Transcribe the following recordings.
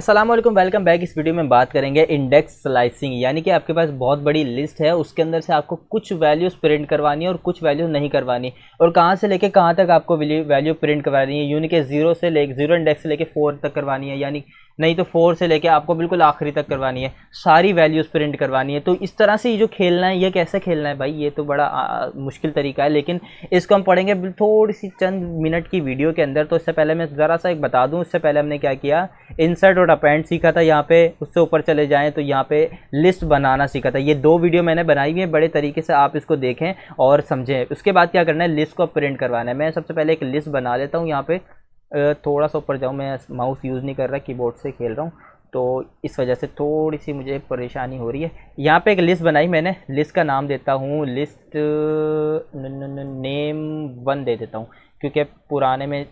अस्सलाम वालेकुम, welcome back. इस वीडियो में बात करेंगे इंडेक्स स्लाइसिंग, यानी कि आपके पास बहुत बड़ी लिस्ट है, उसके अंदर से आपको कुछ वैल्यूज़ प्रिंट करवानी है और कुछ वैल्यूज़ नहीं करवानी, और कहाँ से लेके कहाँ तक आपको वैल्यू प्रिंट करवानी है। यूनी के जीरो इंडेक्स से लेके 4 तक करवानी है, यानी नहीं तो 4 से लेके आपको बिल्कुल आखिरी तक करवानी है, सारी वैल्यूज़ प्रिंट करवानी है। तो इस तरह से ये जो खेलना है, ये कैसे खेलना है भाई, ये तो बड़ा मुश्किल तरीका है, लेकिन इसको हम पढ़ेंगे थोड़ी सी चंद मिनट की वीडियो के अंदर। तो इससे पहले मैं ज़रा सा एक बता दूँ, इससे पहले हमने क्या किया, इंसर्ट और अपेंड सीखा था यहाँ पे। उससे ऊपर चले जाएं तो यहाँ पे लिस्ट बनाना सीखा था। ये 2 वीडियो मैंने बनाई हुई है, बड़े तरीके से आप इसको देखें और समझें। उसके बाद क्या करना है, लिस्ट को प्रिंट करवाना है। मैं सबसे पहले एक लिस्ट बना लेता हूँ। यहाँ पे थोड़ा सा ऊपर जाऊँ, मैं माउस यूज़ नहीं कर रहा, कीबोर्ड से खेल रहा हूँ, तो इस वजह से थोड़ी सी मुझे परेशानी हो रही है। यहाँ पे एक लिस्ट बनाई मैंने, लिस्ट का नाम देता हूँ लिस्ट नेम 1 दे देता हूँ, क्योंकि पुराने में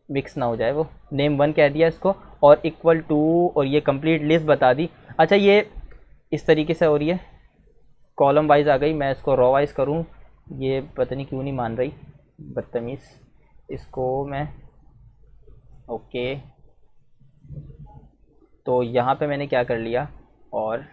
मिक्स ना हो जाए। वो नेम 1 कह दिया इसको, और इक्वल टू, और ये कंप्लीट लिस्ट बता दी। अच्छा, ये इस तरीके से हो रही है, कॉलम वाइज आ गई। मैं इसको रो वाइज करूँ, ये पता नहीं क्यों नहीं मान रही, बदतमीज़। इसको मैं ओके, तो यहाँ पे मैंने क्या कर लिया, और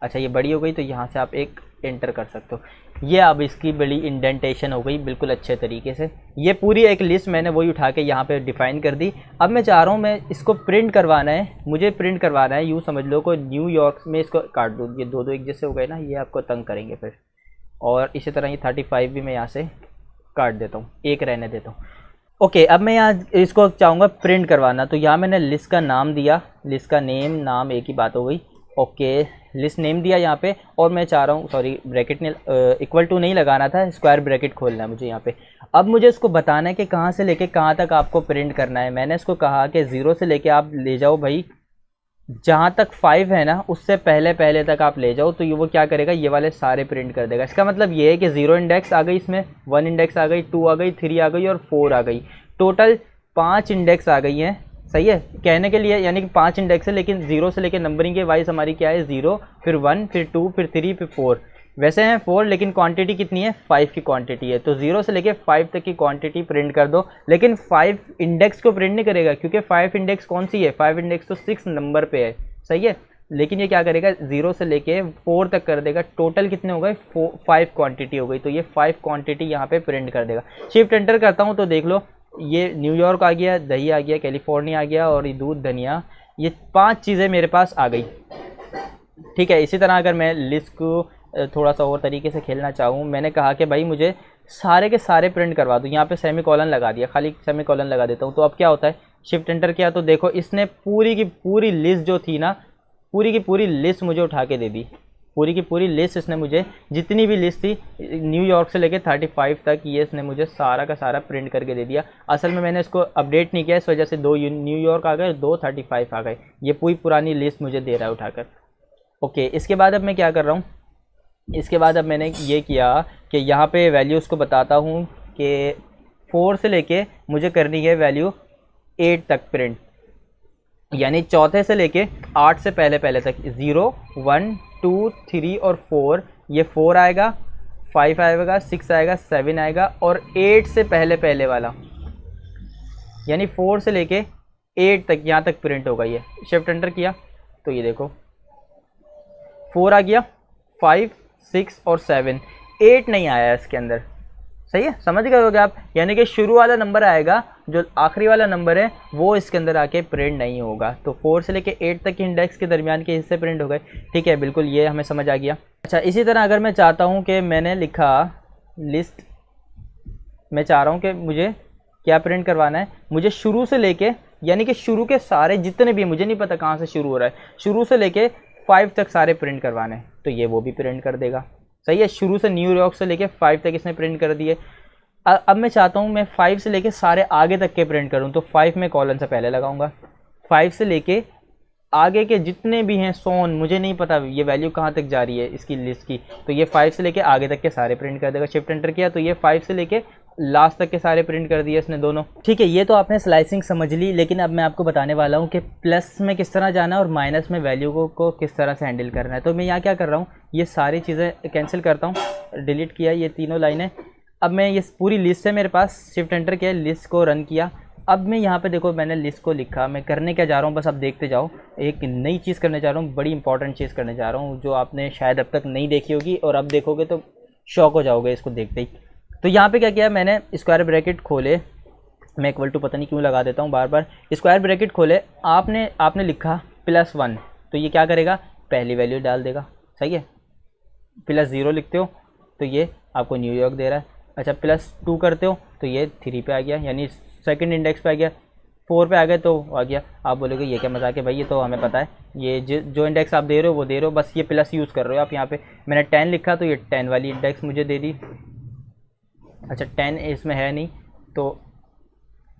अच्छा ये बड़ी हो गई, तो यहाँ से आप एक एंटर कर सकते हो। ये अब इसकी बड़ी इंडेंटेशन हो गई बिल्कुल अच्छे तरीके से। ये पूरी एक लिस्ट मैंने वही उठा के यहाँ पे डिफ़ाइन कर दी। अब मैं चाह रहा हूँ, मैं इसको प्रिंट करवाना है, मुझे प्रिंट करवाना है, यूँ समझ लो को न्यूयॉर्क में इसको काट दूँ। ये दो एक जैसे हो गए ना, ये आपको तंग करेंगे फिर। और इसी तरह ये 35 भी मैं यहाँ से काट देता हूँ, एक रहने देता हूँ। ओके, अब मैं यहाँ इसको चाहूँगा प्रिंट करवाना, तो यहाँ मैंने लिस्ट का नाम दिया, लिस्ट का नाम एक ही बात हो गई। ओके, लिस्ट नेम दिया यहाँ पे, और मैं चाह रहा हूँ, सॉरी ब्रैकेट ने इक्वल टू नहीं लगाना था, स्क्वायर ब्रैकेट खोलना है मुझे यहाँ पे। अब मुझे इसको बताना है कि कहाँ से लेके कहाँ तक आपको प्रिंट करना है। मैंने इसको कहा कि 0 से लेके आप ले जाओ भाई, जहाँ तक 5 है ना, उससे पहले पहले तक आप ले जाओ। तो ये वो क्या करेगा, ये वाले सारे प्रिंट कर देगा। इसका मतलब ये है कि 0 इंडेक्स आ गई, इसमें 1 इंडेक्स आ गई, 2 आ गई, 3 आ गई और 4 आ गई। टोटल 5 इंडेक्स आ गई हैं। सही है कहने के लिए, यानी कि 5 इंडेक्स है, लेकिन 0 से लेकर नंबरिंग के वाइज हमारी क्या है, 0 फिर 1 फिर 2 फिर 3 फिर 4। वैसे हैं 4, लेकिन क्वांटिटी कितनी है, 5 की क्वांटिटी है। तो 0 से लेके 5 तक की क्वांटिटी प्रिंट कर दो, लेकिन 5 इंडेक्स को प्रिंट नहीं करेगा, क्योंकि 5 इंडेक्स कौन सी है, 5 इंडेक्स तो 6 नंबर पे है। सही है, लेकिन ये क्या करेगा, 0 से लेके 4 तक कर देगा। टोटल कितने हो गए, 5 क्वांटिटी हो गई, तो ये 5 क्वांटिटी यहाँ पे प्रिंट कर देगा। शिफ्ट एंटर करता हूँ तो देख लो, ये न्यूयॉर्क आ गया, दही आ गया, कैलिफोर्निया आ गया, और ये दूध धनिया, ये 5 चीज़ें मेरे पास आ गई। ठीक है, इसी तरह अगर मैं लिस्ट को थोड़ा सा और तरीके से खेलना चाहूँ, मैंने कहा कि भाई मुझे सारे के सारे प्रिंट करवा दो। यहाँ पे सेमी कॉलन लगा दिया, खाली सेमी कॉलन लगा देता हूँ। तो अब क्या होता है, शिफ्ट एंटर किया तो देखो, इसने पूरी की पूरी लिस्ट जो थी ना, पूरी की पूरी लिस्ट मुझे उठा के दे दी। पूरी की पूरी लिस्ट इसने मुझे, जितनी भी लिस्ट थी न्यूयॉर्क से लेके 35 तक, ये इसने मुझे सारा का सारा प्रिंट करके दे दिया। असल में मैंने इसको अपडेट नहीं किया, इस वजह से 2 न्यूयॉर्क आ गए, 2 35 आ गए। ये पूरी पुरानी लिस्ट मुझे दे रहा है उठाकर। ओके, इसके बाद अब मैं क्या कर रहा हूँ, इसके बाद अब मैंने ये किया कि यहाँ पे वैल्यूज़ को बताता हूँ कि 4 से लेके मुझे करनी है वैल्यू 8 तक प्रिंट, यानी चौथे से लेके 8 से पहले पहले तक। 0 1 2 3 और 4, ये 4 आएगा, 5 आएगा, 6 आएगा, 7 आएगा, और 8 से पहले पहले वाला, यानी 4 से लेके 8 तक, यहाँ तक प्रिंट होगा। ये शिफ्ट एंटर किया तो ये देखो 4 आ गया, 5 6 और 7, 8 नहीं आया इसके अंदर। सही है, समझ गए होगे आप, यानी कि शुरू वाला नंबर आएगा, जो आखिरी वाला नंबर है वो इसके अंदर आके प्रिंट नहीं होगा। तो 4 से लेके 8 तक के इंडेक्स के दरमियान के हिस्से प्रिंट हो गए। ठीक है, बिल्कुल ये हमें समझ आ गया। अच्छा, इसी तरह अगर मैं चाहता हूँ कि मैंने लिखा लिस्ट, मैं चाह रहा हूँ कि मुझे क्या प्रिंट करवाना है, मुझे शुरू से लेके, यानी कि शुरू के सारे जितने भी, मुझे नहीं पता कहाँ से शुरू हो रहा है, शुरू से लेके 5 तक सारे प्रिंट करवाने, तो ये वो भी प्रिंट कर देगा। सही है, शुरू से न्यूयॉर्क से लेके 5 तक इसने प्रिंट कर दिए। अब मैं चाहता हूँ मैं 5 से लेके सारे आगे तक के प्रिंट करूँ, तो 5 में कॉलन से पहले लगाऊंगा। 5 से लेके आगे के जितने भी हैं सोन, मुझे नहीं पता ये वैल्यू कहाँ तक जा रही है इसकी लिस्ट की, तो ये 5 से लेके आगे तक के सारे प्रिंट कर देगा। शिफ्ट एंटर किया तो ये 5 से लेके लास्ट तक के सारे प्रिंट कर दिए इसने दोनों। ठीक है, ये तो आपने स्लाइसिंग समझ ली, लेकिन अब मैं आपको बताने वाला हूँ कि प्लस में किस तरह जाना है और माइनस में वैल्यू को किस तरह से हैंडल करना है। तो मैं यहाँ क्या कर रहा हूँ, ये सारी चीज़ें कैंसिल करता हूँ, डिलीट किया ये तीनों लाइनें। अब मैं ये पूरी लिस्ट है मेरे पास, शिफ्ट एंटर किया, लिस्ट को रन किया, अब मैं यहाँ पे देखो मैंने लिस्ट को लिखा, मैं करने क्या जा रहा हूँ बस आप देखते जाओ। एक नई चीज़ करने जा रहा हूँ, बड़ी इंपॉर्टेंट चीज़ करने जा रहा हूँ जो आपने शायद अब तक नहीं देखी होगी, और अब देखोगे तो शॉक हो जाओगे इसको देखते ही। तो यहाँ पे क्या किया मैंने, स्क्वायर ब्रैकेट खोले, मैं इक्वल टू पता नहीं क्यों लगा देता हूँ बार बार, स्क्वायर ब्रैकेट खोले, आपने लिखा +1, तो ये क्या करेगा, पहली वैल्यू डाल देगा, सही है। +0 लिखते हो तो ये आपको न्यूयॉर्क दे रहा है। अच्छा +2 करते हो तो ये 3 पे आ गया, यानी सेकंड इंडेक्स पे आ गया। 4 पे आ गए तो आ गया। आप बोलोगे ये क्या मजाक है भाई, ये तो हमें पता है, ये जो इंडेक्स आप दे रहे हो वो दे रहे हो, बस ये प्लस यूज़ कर रहे हो आप। यहाँ पे मैंने 10 लिखा तो ये 10 वाली इंडेक्स मुझे दे दी। अच्छा 10 इसमें है नहीं तो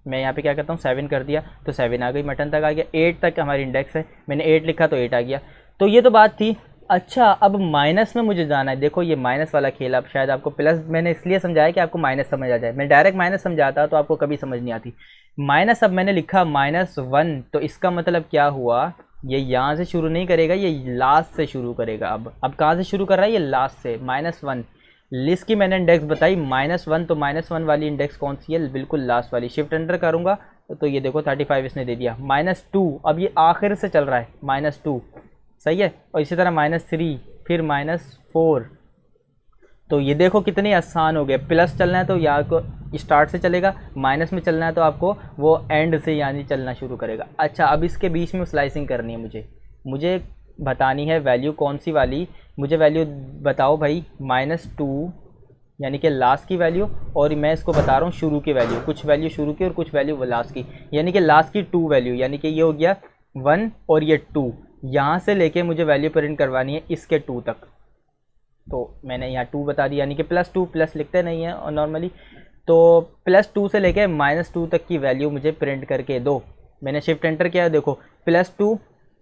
मैं यहाँ पे क्या करता हूँ 7 कर दिया तो 7 आ गई, मटन तक आ गया। 8 तक हमारी इंडेक्स है, मैंने 8 लिखा तो 8 आ गया। तो ये तो बात थी। अच्छा अब माइनस में मुझे जाना है। देखो ये माइनस वाला खेल, अब शायद आपको प्लस मैंने इसलिए समझाया कि आपको माइनस समझ आ जाए, मैं डायरेक्ट माइनस समझाता तो आपको कभी समझ नहीं आती। माइनस अब मैंने लिखा -1, तो इसका मतलब क्या हुआ, ये यहाँ से शुरू नहीं करेगा, ये लास्ट से शुरू करेगा। अब कहाँ से शुरू कर रहा है, ये लास्ट से, -1। लिस्ट की मैंने इंडेक्स बताई -1, तो -1 वाली इंडेक्स कौन सी है, बिल्कुल लास्ट वाली। शिफ्ट एंटर करूँगा तो ये देखो 35 इसने दे दिया। -2 अब ये आखिर से चल रहा है, -2 सही है। और इसी तरह -3, फिर -4। तो ये देखो कितने आसान हो गए। प्लस चलना है तो यहाँ को स्टार्ट से चलेगा, माइनस में चलना है तो आपको वो एंड से यानी चलना शुरू करेगा। अच्छा अब इसके बीच में स्लाइसिंग करनी है, मुझे बतानी है वैल्यू कौन सी वाली, मुझे वैल्यू बताओ भाई। -2 यानी कि लास्ट की वैल्यू, और मैं इसको बता रहा हूँ शुरू की वैल्यू, कुछ वैल्यू शुरू की और कुछ वैल्यू लास्ट की, यानी कि लास्ट की 2 वैल्यू, यानी कि ये हो गया 1 और ये 2। यहाँ से लेके मुझे वैल्यू प्रिंट करवानी है इसके 2 तक। तो मैंने यहाँ 2 बता दिया, यानी कि +2, प्लस लिखते नहीं है और नॉर्मली, तो +2 से लेके -2 तक की वैल्यू मुझे प्रिंट करके दो। मैंने शिफ्ट एंटर किया, देखो +2,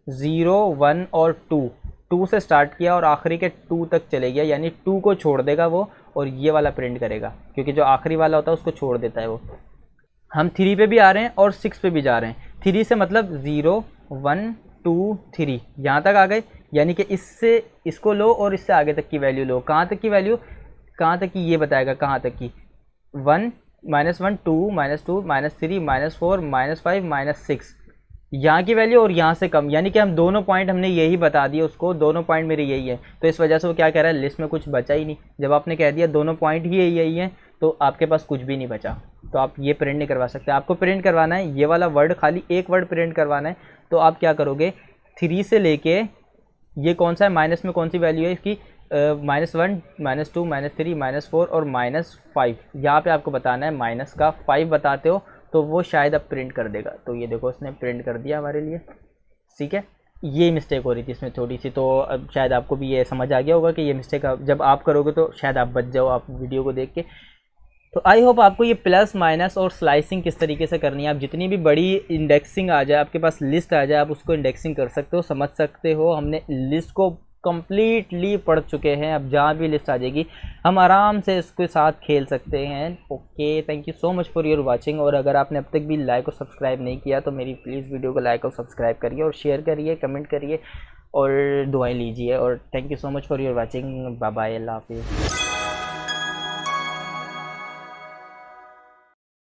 0, 1 और 2 से स्टार्ट किया और आखिरी के 2 तक चले गया, यानी 2 को छोड़ देगा वो और ये वाला प्रिंट करेगा, क्योंकि जो आखिरी वाला होता है उसको छोड़ देता है वो। हम 3 पे भी आ रहे हैं और 6 पे भी जा रहे हैं। 3 से मतलब 0, 1, 2, 3 यहाँ तक आ गए, यानी कि इससे इसको लो और इससे आगे तक की वैल्यू लो। कहाँ तक की वैल्यू, कहाँ तक की ये बताएगा, कहाँ तक की, 1, -1, 2, -2, -3, -4, -5, -6 यहाँ की वैल्यू और यहाँ से कम, यानी कि हम दोनों पॉइंट हमने यही बता दिए उसको, दोनों पॉइंट मेरे यही है। तो इस वजह से वो क्या कह रहा है, लिस्ट में कुछ बचा ही नहीं। जब आपने कह दिया दोनों पॉइंट ही यही है तो आपके पास कुछ भी नहीं बचा, तो आप ये प्रिंट नहीं करवा सकते। आपको प्रिंट करवाना है ये वाला वर्ड, खाली एक वर्ड प्रिंट करवाना है। तो आप क्या करोगे, 3 से लेके ये कौन सा है, माइनस में कौन सी वैल्यू है इसकी, -1, -2, -3, -4 और -5। यहाँ पे आपको बताना है माइनस का 5 बताते हो तो वो शायद अब प्रिंट कर देगा। तो ये देखो उसने प्रिंट कर दिया हमारे लिए, ठीक है। ये मिस्टेक हो रही थी इसमें थोड़ी सी, तो अब शायद आपको भी ये समझ आ गया होगा कि ये मिस्टेक जब आप करोगे तो शायद आप बच जाओ आप वीडियो को देख के। तो आई होप आपको ये प्लस माइनस और स्लाइसिंग किस तरीके से करनी है, आप जितनी भी बड़ी इंडेक्सिंग आ जाए आपके पास, लिस्ट आ जाए, आप उसको इंडेक्सिंग कर सकते हो, समझ सकते हो। हमने लिस्ट को कंप्लीटली पढ़ चुके हैं, अब जहाँ भी लिस्ट आ जाएगी हम आराम से इसके साथ खेल सकते हैं। Okay, thank you so much for your watching. और अगर आपने अब तक भी लाइक और सब्सक्राइब नहीं किया तो मेरी प्लीज़ वीडियो को लाइक और सब्सक्राइब करिए और शेयर करिए, कमेंट करिए और दुआएं लीजिए। और thank you so much for your watching. Bye bye, अल्लाह हाफिज़।